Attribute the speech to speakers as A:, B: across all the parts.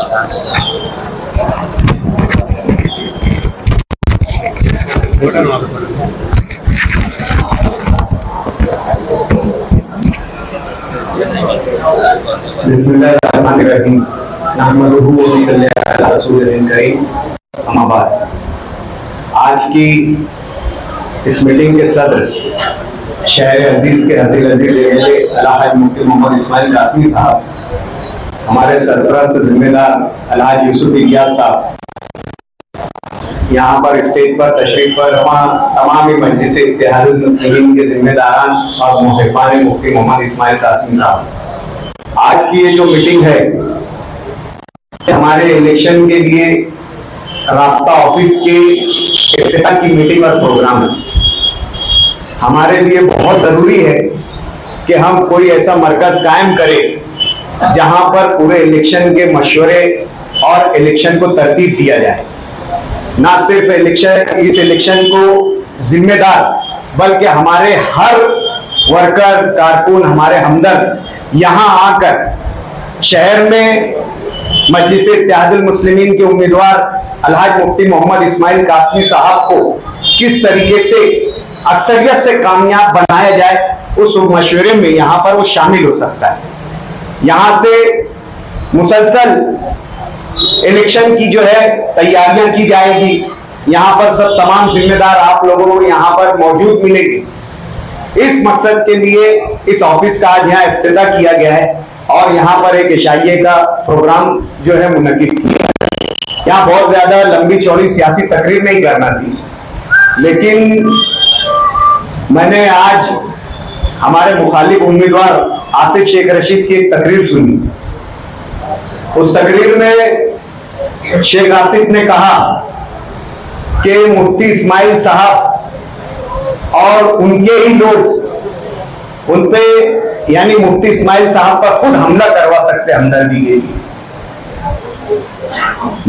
A: बिस्मिल्लाहिर्रहमानिर्रहीम नहमदुहु व नसल्ली अला रसूलिल करीम। अम्मा बाद, आज की इस मीटिंग के सदर शहर अजीज के हदील अजीज एमएलए अलहाज मुफ्ती मोहम्मद इस्माइल कासमी साहब, हमारे सरपरस्त जिम्मेदार अलहाज यूसुफ इलियास साहब, यहाँ पर स्टेज पर तशरीफ पर तमाम मजलिस इत्तेहादुल मुस्लिमीन के जिम्मेदारान और मुहिब्बान मुफ्ती मोहम्मद इस्माइल कासमी साहब, आज की ये जो मीटिंग है हमारे इलेक्शन के लिए राब्ता ऑफिस के इफ्तिताह की मीटिंग और प्रोग्राम है। हमारे लिए बहुत जरूरी है कि हम कोई ऐसा मरकज कायम करें जहां पर पूरे इलेक्शन के मशवरे और इलेक्शन को तरतीब दिया जाए। ना सिर्फ इस इलेक्शन को जिम्मेदार बल्कि हमारे हर वर्कर कारकुन, हमारे हमदर्द यहाँ आकर शहर में मजलिस इत्तेहादुल मुस्लिमीन के उम्मीदवार अलहाज मुफ्ती मोहम्मद इस्माइल कासमी साहब को किस तरीके से अक्सरियत से कामयाब बनाया जाए, उस मशवरे में यहाँ पर वो शामिल हो सकता है। यहाँ से मुसलसल इलेक्शन की जो है तैयारियां की जाएगी। यहाँ पर सब तमाम जिम्मेदार आप लोगों को यहाँ पर मौजूद मिलेंगे। इस मकसद के लिए इस ऑफिस का आज यहाँ इफ्तिताह किया गया है और यहाँ पर एक इशाइये का प्रोग्राम जो है मुनक्किद किया है। यहाँ बहुत ज्यादा लंबी चौड़ी सियासी तकरीर नहीं करना थी, लेकिन मैंने आज हमारे मुखालिफ उम्मीदवार आसिफ शेख रशीद की एक तकरीर सुनी। उस तकरीर में शेख आसिफ ने कहा कि मुफ्ती इस्माइल साहब और उनके ही लोग उन पे यानी मुफ्ती इस्माइल साहब पर खुद हमला करवा सकते हमदर्दी के लिए।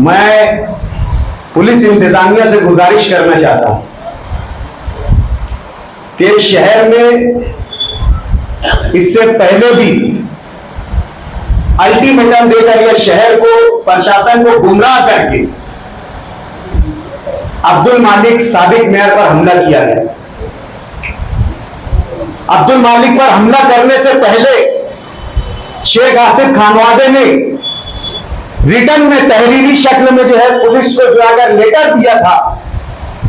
A: मैं पुलिस इंतजामिया से गुजारिश करना चाहता हूं कि शहर में इससे पहले भी अल्टीमेटम देकर यह शहर को, प्रशासन को गुमराह करके अब्दुल मालिक साबिक मेयर पर हमला किया गया। अब्दुल मालिक पर हमला करने से पहले शेख आसिफ खानवादे ने रिटर्न में तहरीरी शक्ल में जो है पुलिस को जो अगर लेटर दिया था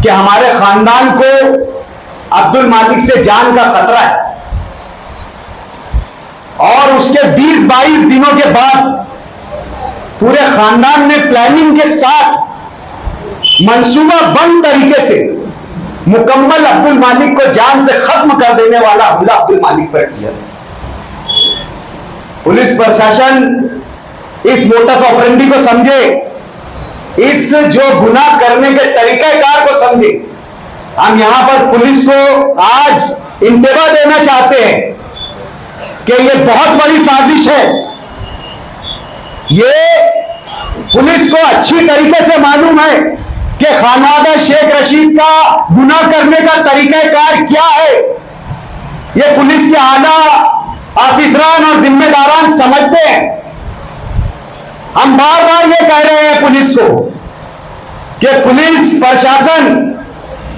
A: कि हमारे खानदान को अब्दुल मालिक से जान का खतरा है, और उसके 20-22 दिनों के बाद पूरे खानदान ने प्लानिंग के साथ मंसूबा बंद तरीके से मुकम्मल अब्दुल मालिक को जान से खत्म कर देने वाला हमला अब्दुल मालिक पर किया था। पुलिस प्रशासन इस मोटस ऑपरेंडी को समझे, इस जो गुनाह करने के तरीकाकार को समझे। हम यहां पर पुलिस को आज इंतबा देना चाहते हैं कि यह बहुत बड़ी साजिश है। ये पुलिस को अच्छी तरीके से मालूम है कि खानवादा शेख रशीद का गुनाह करने का तरीकाकार क्या है। ये पुलिस के आला ऑफिसरान और जिम्मेदारान समझते हैं। हम बार बार ये कह रहे हैं पुलिस को कि पुलिस प्रशासन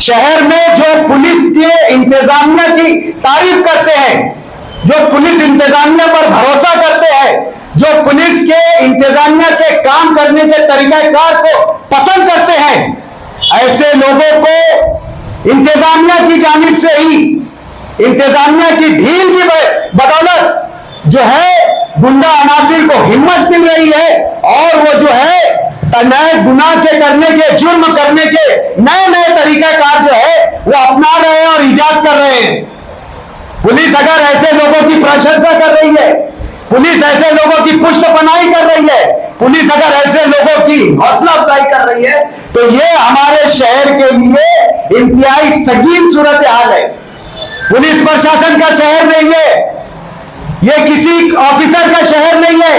A: शहर में जो पुलिस के इंतजामिया की तारीफ करते हैं, जो पुलिस इंतजामिया पर भरोसा करते हैं, जो पुलिस के इंतजामिया के काम करने के तरीकाकार को पसंद करते हैं, ऐसे लोगों को इंतजामिया की जानिब से ही, इंतजामिया की ढील की बदौलत जो है गुंडा अनासिर को हिम्मत मिल रही है और वो जो है नए गुनाह के करने के, जुर्म करने के नए नए तरीकाकार जो है वो अपना रहे हैं और इजाद कर रहे हैं। पुलिस अगर ऐसे लोगों की प्रशंसा कर रही है, पुलिस ऐसे लोगों की पुष्टपनाही कर रही है, पुलिस अगर ऐसे लोगों की हौसला अफजाई कर रही है, तो ये हमारे शहर के लिए इंतहाई संगीन सूरत हाल है। पुलिस प्रशासन का शहर नहीं है, ये किसी ऑफिसर का शहर नहीं है,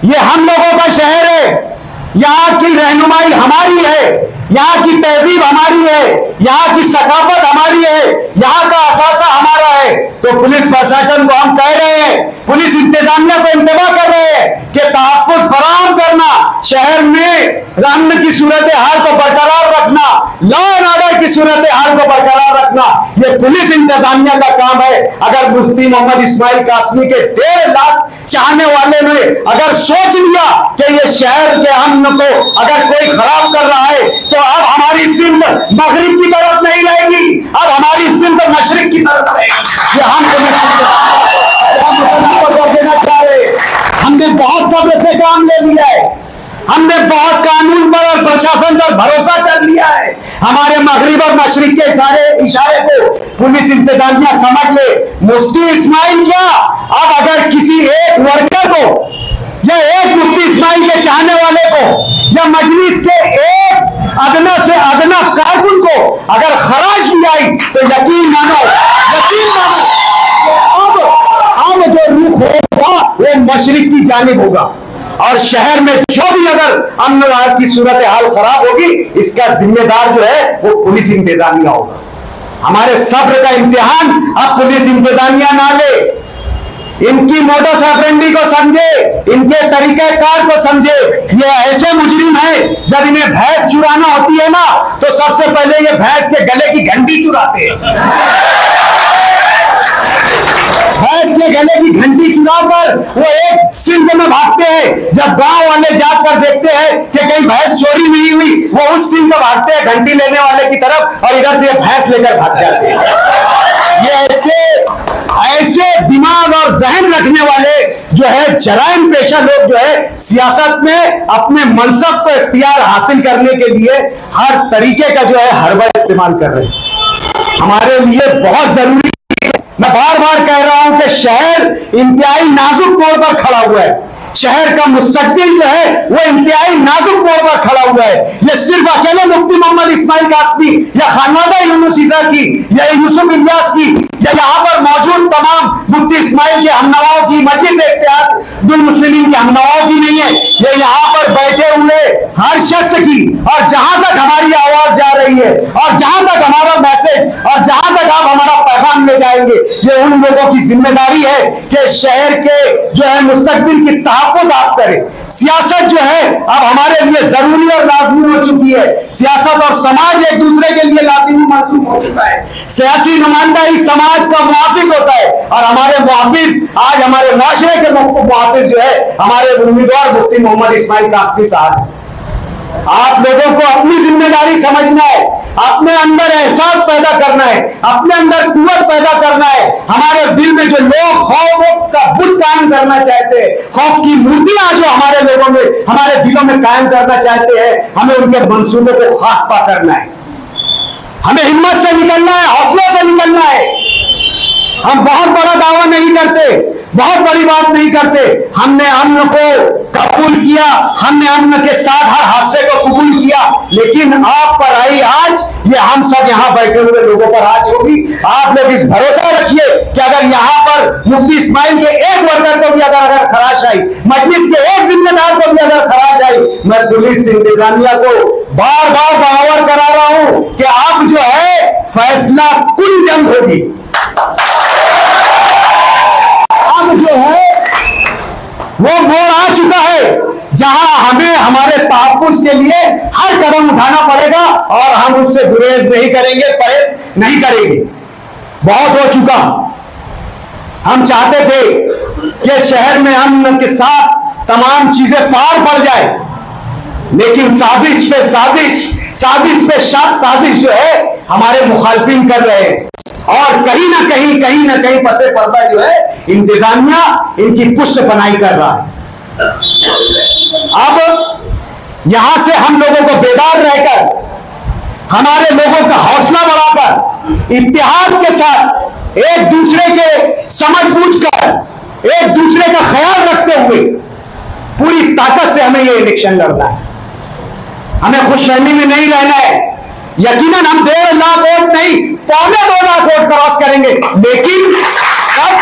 A: ये हम लोगों का शहर है। यहाँ की रहनुमाई हमारी है,
B: यहाँ की तहजीब हमारी है, यहाँ की सकाफत हमारी है, यहाँ का असासा हमारा है। तो पुलिस प्रशासन को हम कह रहे हैं, पुलिस इंतजामिया को इंतबा कर रहे हैं कि तहफ्फुज़ फराहम करना, शहर में अमन की सूरत हाल को बरकरार रखना, लॉ एंड ऑर्डर की सूरत हाल को बरकरार रखना, ये पुलिस इंतजामिया का काम है। अगर मुफ्ती मोहम्मद इस्माइल कासमी के 1.5 लाख चाहने वाले ने अगर सोच लिया कि ये शहर के अमन को अगर कोई खराब कर रहा है, तो अब हमारी सिंध मगरिब की तरफ नहीं रहेगी, अब हमारी सिंध मशरिक की तरफ रहेगी। ये हम देना चाह रहे। हमने बहुत सब्र से काम ले लिया है, हमने बहुत कानून पर और प्रशासन पर भरोसा कर लिया है। हमारे मगरिब और मशरिक के सारे इशारे को पुलिस इंतजामिया समझ ले। मुफ्ती इस्माइल क्या, अब अगर किसी एक वर्कर को या एक मुफ्ती इस्माइल के चाहने वाले को या मजलिस के एक अदना से अदना कारकुन को अगर खराश भी आई, तो यकीन मानो अब जो रुख होगा वो मशरिक की जानिब होगा। और शहर में जो भी अगर अमन की सूरत हाल खराब होगी, इसका जिम्मेदार जो है वो पुलिस इंतजामिया होगा। हमारे सब्र का इम्तिहान अब पुलिस इंतजामिया ना ले, इनकी मोडस ऑपरेंडी को समझे, इनके तरीक़ेकार को समझे। ये ऐसे मुजरिम हैं, जब इन्हें भैंस चुराना होती है ना, तो सबसे पहले ये भैंस के गले की घंटी चुराते हैं। भैंस के गले की घंटी चुराकर वो एक सिंध में भागते हैं। जब गांव वाले जाकर देखते हैं कि कहीं भैंस चोरी नहीं हुई, वो उस सिंध में भागते हैं घंटी लेने वाले की तरफ, और इधर से भैंस लेकर भाग जाते हैं। ये ऐसे दिमाग और जहन रखने वाले जो है जराइम पेशा लोग जो है सियासत में अपने मनसब को इख्तियार हासिल करने के लिए हर तरीके का जो है हरबा इस्तेमाल कर रहे हैं। हमारे लिए बहुत जरूरी, मैं बार बार कह रहा हूं कि शहर इंतहाई नाजुक मोड़ पर खड़ा हुआ है। शहर का मुस्तकबिल जो है वो इंतहाई नाजुक मोड़ पर खड़ा हुआ है। ये सिर्फ अकेले मुफ्ती मोहम्मद इस्माइल कासमी या खानवादा यूनुस ईसा की या यूसुफ इलियास की या यहाँ पर मौजूद तमाम मुफ्ती इस्माइल के हमनवाओं की, मजलिस इत्तेहादुल मुस्लिमीन के हमनवाओं की नहीं है, ये यहाँ पर बैठे हुए हर शख्स की। और जहां तक हमारी आवाज जा रही है और जहां तक हमारा मैसेज और जहां तक आप हमारा पैगाम ले जाएंगे, ये उन लोगों की जिम्मेदारी है कि शहर के जो है मुस्तकबिल की तहफ्फुज़ आप करें। सियासत जो है अब हमारे लिए जरूरी और लाजमी हो चुकी है। सियासत और समाज एक दूसरे के लिए लाजिमी मंसूब हो चुका है। सियासी नुमाइंदा ही समाज का मुहाफिज होता है, और हमारे मुहाफिज आज हमारे मुआशरे के मुहाफिज जो है हमारे उम्मीदवार मुफ्ती मोहम्मद इस्माइल कासमी साहब हैं। आप लोगों को अपनी जिम्मेदारी समझना है, अपने अंदर एहसास पैदा करना है, अपने अंदर कुव्वत पैदा करना है। हमारे दिल में जो लोग खौफ का बुत कायम करना चाहते हैं, खौफ की मूर्तियां जो हमारे लोगों में, हमारे दिलों में कायम करना चाहते हैं, हमें उनके मंसूबे को खात्मा करना है। हमें हिम्मत से निकलना है, हौसले से निकलना है। हम बहुत बड़ा दावा नहीं करते, बहुत बड़ी बात नहीं करते। हमने अमन को कबूल किया, हमने अमन के साथ हर हादसे को कबूल किया, लेकिन आप पर आई आज, ये हम सब यहाँ बैठे हुए लोगों पर आज होगी। आप लोग इस भरोसा रखिए कि अगर यहाँ पर मुफ्ती इस्माइल के एक वर्कर को भी अगर खराश आई, मजलिस के एक जिम्मेदार को भी अगर खराश आई, मैं पुलिस इंतजामिया को बार बार बावर करा रहा हूं कि अब जो है फैसला कुल जंग होगी। अब जो है वो मोड़ आ चुका है जहां हमें हमारे तहफ्फुज़ के लिए हर कदम उठाना पड़ेगा, और हम उससे गुरेज नहीं करेंगे, परहेज नहीं करेंगे। बहुत हो चुका। हम चाहते थे कि शहर में अमन के साथ तमाम चीजें पार पड़ जाए, लेकिन साजिश पे साजिश, साजिश पे साजिश जो है हमारे मुखालफिन कर रहे हैं, और कहीं ना कहीं पसे पर्दा जो है इंतजामिया इनकी पुष्ट बनाई कर रहा है। अब यहां से हम लोगों को बेदार रहकर, हमारे लोगों का हौसला बढ़ाकर, इत्तेहाद के साथ एक दूसरे के समझ बूझ कर, एक दूसरे का ख्याल रखते हुए पूरी ताकत से हमें ये इलेक्शन लड़ना है। हमें खुशफहमी में नहीं रहना है। यकीनन हम 1.5 लाख वोट नहीं, 2.25 लाख वोट क्रॉस करेंगे, लेकिन अब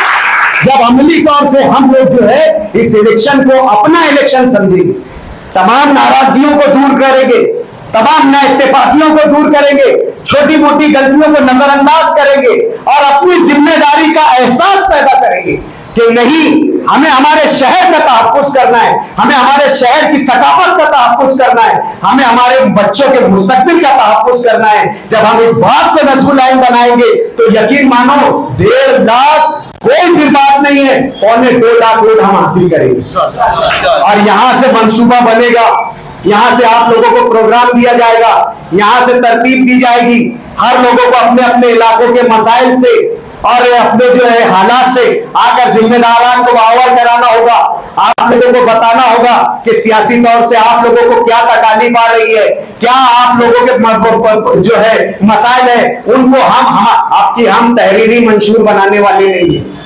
B: जब अमली तौर से हम लोग जो है इस इलेक्शन को अपना इलेक्शन समझेंगे, तमाम नाराजगियों को दूर करेंगे, तमाम नाइत्तेफाकियों को दूर करेंगे, छोटी मोटी गलतियों को नजरअंदाज करेंगे और अपनी जिम्मेदारी का एहसास पैदा करेंगे कि नहीं, हमें हमारे शहर का तहफ्फुज करना है, हमें हमारे शहर की सकाफत का तहफ्फुज करना है, हमें हमारे बच्चों के मुस्तकबिल का तहफ्फुज करना है। जब हम इस बात को नस्बुल आइन बनाएंगे तो यकीन मानो 1.5 लाख कोई फिर बात नहीं है, 2.25 लाख वोट हम हासिल करेंगे। और यहां से मंसूबा बनेगा, यहां से आप लोगों को प्रोग्राम दिया जाएगा, यहां से तरतीब दी जाएगी। हर लोगों को अपने अपने इलाकों के मसाइल से और अपने जो है हालात से आकर जिम्मेदारान को बावर कराना होगा। आप लोगों को बताना होगा कि सियासी तौर से आप लोगों को क्या तकालीफ आ रही है, क्या आप लोगों के जो है मसाइल है, उनको हम तहरीरी मंशूर बनाने वाले नहीं है।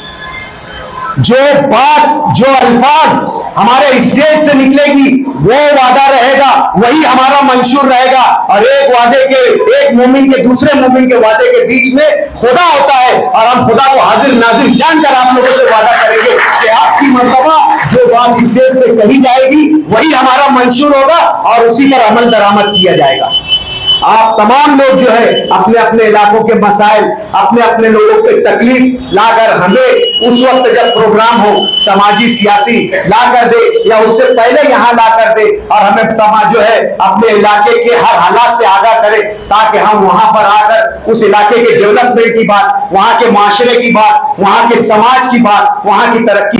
B: जो बात, जो अल्फाज हमारे स्टेज से निकलेगी वो वादा रहेगा, वही हमारा मंशूर रहेगा। और एक वादे के, एक मोमिन के दूसरे मोमिन के वादे के बीच में खुदा होता है और हम खुदा को हाजिर नाजिर जानकर आप लोगों से वादा करेंगे कि आपकी मर्तबा जो बात स्टेज से कही जाएगी वही हमारा मंशूर होगा और उसी पर अमल दरामद किया जाएगा। आप तमाम लोग जो है अपने अपने इलाकों के मसाइल, अपने अपने लोगों के तकलीफ लाकर हमें उस वक्त जब प्रोग्राम हो समाजी सियासी ला कर दे या उससे पहले यहाँ ला कर दे और हमें जो है अपने इलाके के हर हालात से आगाह करे, ताकि हम वहां पर आकर उस इलाके के डेवलपमेंट की बात, वहां के माशरे की बात, वहां के समाज की बात, वहां की तरक्की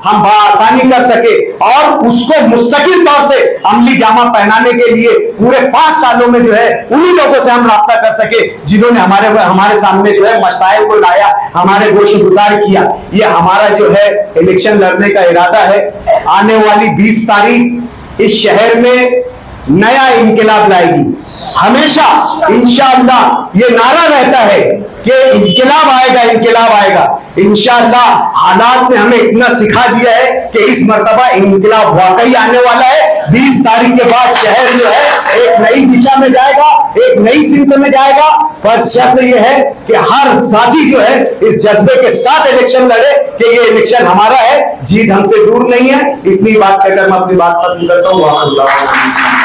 B: हम बआसानी कर सके और उसको मुस्तकिल तौर से अमली जामा पहनाने के लिए पूरे 5 सालों में जो है उन्हीं लोगों से हम राब्ता कर सके जिन्होंने हमारे सामने जो है मसाइल को लाया, हमारे गोशगुजार किया। ये हमारा जो है इलेक्शन लड़ने का इरादा है। आने वाली 20 तारीख इस शहर में नया इनकलाब लाएगी। हमेशा इंशाअल्लाह ये नारा रहता है कि इनकलाब आएगा, इनकलाब आएगा। इंशाअल्लाह हालात ने हमें इतना सिखा दिया है कि इस मर्तबा इनकलाब वाकई आने वाला है। 20 तारीख के बाद शहर जो है एक नई दिशा में जाएगा, एक नई सिमत में जाएगा। पर शर्त यह है कि हर साथी जो है इस जज्बे के साथ इलेक्शन लड़े कि ये इलेक्शन हमारा है, जीत हमसे दूर नहीं है। इतनी बात कहकर मैं अपनी बात खत्म करता हूँ।